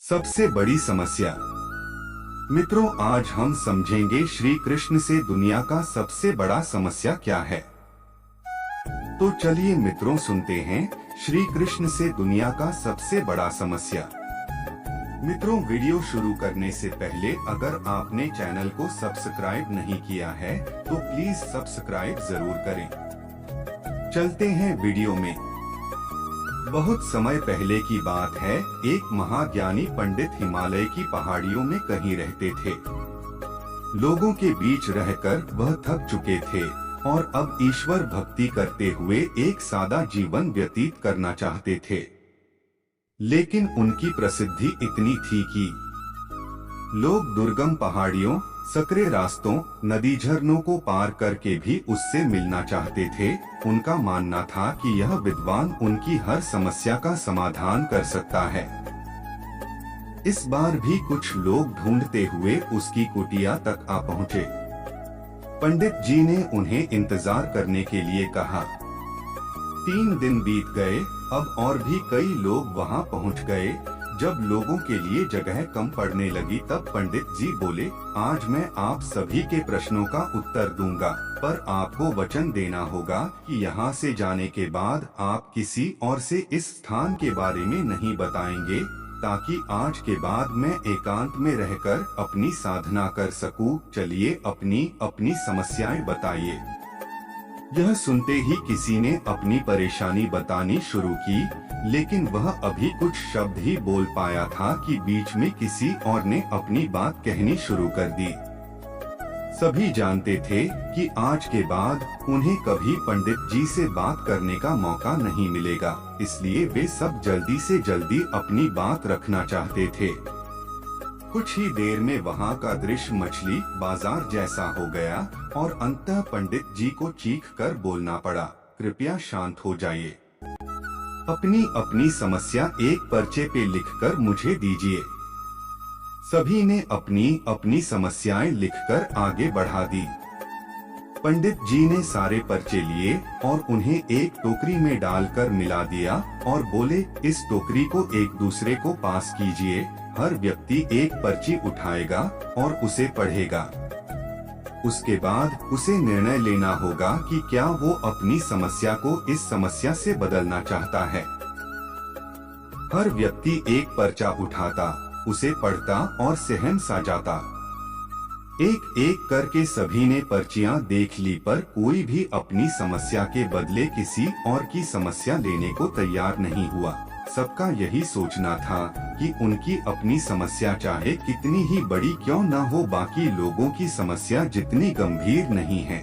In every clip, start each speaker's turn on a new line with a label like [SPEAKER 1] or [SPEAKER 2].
[SPEAKER 1] सबसे बड़ी समस्या। मित्रों, आज हम समझेंगे श्री कृष्ण से दुनिया का सबसे बड़ा समस्या क्या है। तो चलिए मित्रों, सुनते हैं श्री कृष्ण से दुनिया का सबसे बड़ा समस्या। मित्रों, वीडियो शुरू करने से पहले अगर आपने चैनल को सब्सक्राइब नहीं किया है तो प्लीज सब्सक्राइब जरूर करें। चलते हैं वीडियो में। बहुत समय पहले की बात है, एक महाज्ञानी पंडित हिमालय की पहाड़ियों में कहीं रहते थे। लोगों के बीच रहकर वह थक चुके थे और अब ईश्वर भक्ति करते हुए एक सादा जीवन व्यतीत करना चाहते थे। लेकिन उनकी प्रसिद्धि इतनी थी कि लोग दुर्गम पहाड़ियों, सकरे रास्तों, नदी झरनों को पार करके भी उससे मिलना चाहते थे। उनका मानना था कि यह विद्वान उनकी हर समस्या का समाधान कर सकता है। इस बार भी कुछ लोग ढूंढते हुए उसकी कुटिया तक आ पहुँचे। पंडित जी ने उन्हें इंतजार करने के लिए कहा। 3 दिन बीत गए, अब और भी कई लोग वहां पहुंच गए। जब लोगों के लिए जगह कम पड़ने लगी तब पंडित जी बोले, आज मैं आप सभी के प्रश्नों का उत्तर दूंगा, पर आपको वचन देना होगा कि यहाँ से जाने के बाद आप किसी और से इस स्थान के बारे में नहीं बताएंगे, ताकि आज के बाद मैं एकांत में रहकर अपनी साधना कर सकूं। चलिए अपनी समस्याएं बताइए। यह सुनते ही किसी ने अपनी परेशानी बतानी शुरू की, लेकिन वह अभी कुछ शब्द ही बोल पाया था कि बीच में किसी और ने अपनी बात कहनी शुरू कर दी। सभी जानते थे कि आज के बाद उन्हें कभी पंडित जी से बात करने का मौका नहीं मिलेगा, इसलिए वे सब जल्दी से जल्दी अपनी बात रखना चाहते थे। कुछ ही देर में वहां का दृश्य मछली बाजार जैसा हो गया और अंततः पंडित जी को चीख कर बोलना पड़ा, कृपया शांत हो जाइए। अपनी समस्या एक पर्चे पे लिखकर मुझे दीजिए। सभी ने अपनी समस्याएं लिखकर आगे बढ़ा दी। पंडित जी ने सारे पर्चे लिए और उन्हें एक टोकरी में डालकर मिला दिया और बोले, इस टोकरी को एक दूसरे को पास कीजिए। हर व्यक्ति एक पर्ची उठाएगा और उसे पढ़ेगा। उसके बाद उसे निर्णय लेना होगा कि क्या वो अपनी समस्या को इस समस्या से बदलना चाहता है। हर व्यक्ति एक पर्चा उठाता, उसे पढ़ता और सहम सा जाता। एक एक करके सभी ने पर्चियां देख ली, पर कोई भी अपनी समस्या के बदले किसी और की समस्या लेने को तैयार नहीं हुआ। सबका यही सोचना था कि उनकी अपनी समस्या चाहे कितनी ही बड़ी क्यों न हो, बाकी लोगों की समस्या जितनी गंभीर नहीं है।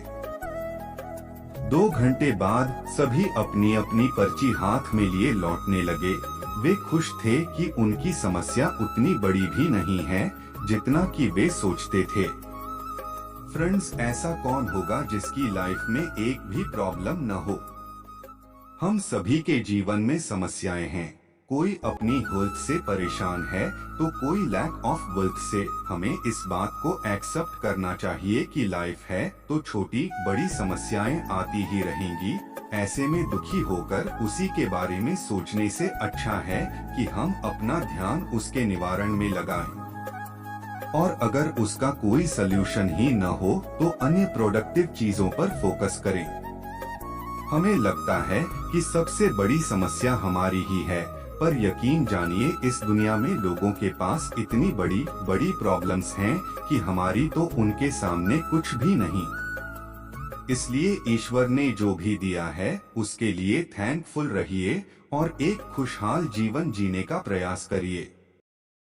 [SPEAKER 1] 2 घंटे बाद सभी अपनी पर्ची हाथ में लिए लौटने लगे। वे खुश थे कि उनकी समस्या उतनी बड़ी भी नहीं है जितना कि वे सोचते थे। फ्रेंड्स, ऐसा कौन होगा जिसकी लाइफ में एक भी प्रॉब्लम न हो। हम सभी के जीवन में समस्याएं हैं। कोई अपनी हेल्थ से परेशान है तो कोई लैक ऑफ वेल्थ से। हमें इस बात को एक्सेप्ट करना चाहिए कि लाइफ है तो छोटी बड़ी समस्याएं आती ही रहेंगी। ऐसे में दुखी होकर उसी के बारे में सोचने से अच्छा है कि हम अपना ध्यान उसके निवारण में लगाएं। और अगर उसका कोई सल्यूशन ही न हो तो अन्य प्रोडक्टिव चीजों पर फोकस करें। हमें लगता है कि सबसे बड़ी समस्या हमारी ही है, पर यकीन जानिए इस दुनिया में लोगों के पास इतनी बड़ी प्रॉब्लम्स हैं कि हमारी तो उनके सामने कुछ भी नहीं। इसलिए ईश्वर ने जो भी दिया है उसके लिए थैंकफुल रहिए और एक खुशहाल जीवन जीने का प्रयास करिए।